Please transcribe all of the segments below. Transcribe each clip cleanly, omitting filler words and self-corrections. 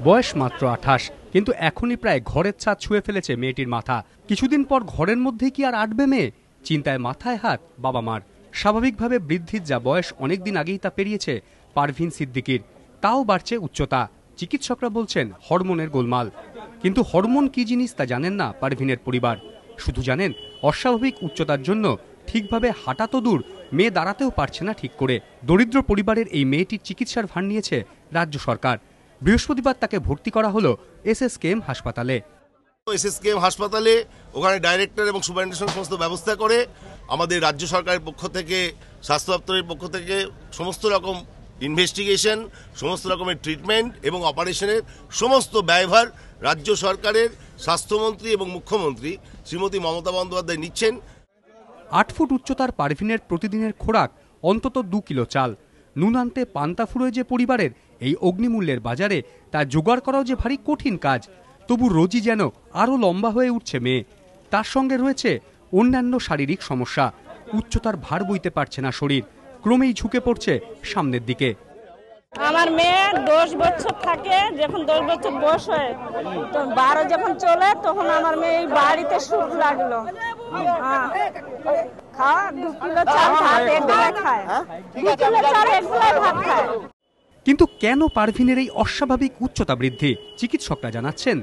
বয়স মাত্র 28, কিন্তু এখনই প্রায় ঘরের ছাদ ছুঁয়ে ফেলেছে মেয়েটির মাথা। কিছুদিন পর ঘরের মধ্যে কি আর আটবে মেয়ে? চিন্তায় মাথায় হাত বাবা মার। স্বাভাবিকভাবে বৃদ্ধির যা বয়স, অনেকদিন আগেই তা পেরিয়েছে পারভিন সিদ্দিকীর। তাও বাড়ছে উচ্চতা। চিকিৎসকরা বলছেন হরমোনের গোলমাল। কিন্তু হরমোন কি জিনিস তা জানেন না পারভিনের পরিবার। শুধু জানেন অস্বাভাবিক উচ্চতার জন্য ঠিকভাবে হাঁটা তো দূর, মেয়ে দাঁড়াতেও পারছে না ঠিক করে। দরিদ্র পরিবারের এই মেয়েটির চিকিৎসার ভার নিয়েছে রাজ্য সরকার। বৃহস্পতিবার তাকে ভর্তি করা হলো SSKM হাসপাতালে। SSKM হাসপাতালে ওখানে ডাইরেক্টর এবং সুপারিনটেনডেন্ট সমস্ত ব্যবস্থা করে আমাদের রাজ্য সরকারের পক্ষ থেকে, স্বাস্থ্য দপ্তরের পক্ষ থেকে সমস্ত রকম ইনভেস্টিগেশন, সমস্ত রকমের ট্রিটমেন্ট এবং অপারেশনের সমস্ত ব্যয়ভার রাজ্য সরকারের স্বাস্থ্যমন্ত্রী এবং মুখ্যমন্ত্রী শ্রীমতী মমতা বন্দ্যোপাধ্যায় নিচ্ছেন। 8 ফুট উচ্চতার পারভিনের প্রতিদিনের খোরাক অন্তত 2 কিলো চাল। নুন আনতে পান্তা ফুরোয় যে পরিবারের, এই অগ্নিমূল্যের বাজারে তা জোগাড় করাও যে ভারী কঠিন কাজ। তবু রোজই যেন আরও লম্বা হয়ে উঠছে মেয়ে। তার সঙ্গে রয়েছে অন্যান্য শারীরিক সমস্যা। উচ্চতার ভার বইতে পারছে না শরীর, ক্রমেই ঝুঁকে পড়ছে সামনের দিকে। আমার মেয়ে 10 বছর থাকে, যখন 10 বছর বয়স হয়, তো 12 যখন চলে তখন আমার মেয়ে এই বাড়িতে সুখ লাগলো। খাওয়া 2 কিলো চাল ভাত একবেলা খায়, 2 কিলো চাল একবেলা ভাত খায়। কিন্তু কেন পারভিনের এই অস্বাভাবিক উচ্চতা বৃদ্ধি? চিকিৎসকরা জানাচ্ছেন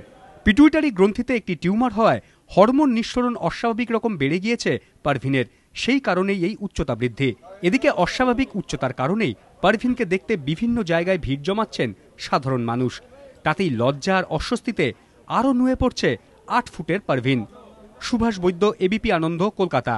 পিটুইটারি গ্রন্থিতে একটি টিউমার হওয়ায় হরমোন নিঃসরণ অস্বাভাবিক রকম বেড়ে গিয়েছে পারভিনের। সেই কারণেই এই উচ্চতা বৃদ্ধি। এদিকে অস্বাভাবিক উচ্চতার কারণেই পারভিনকে দেখতে বিভিন্ন জায়গায় ভিড় জমাচ্ছেন সাধারণ মানুষ। তাতেই লজ্জা আর অস্বস্তিতে আরও নুয়ে পড়ছে 8 ফুটের পারভিন। সুভাষ বৈদ্য, ABP আনন্দ, কলকাতা।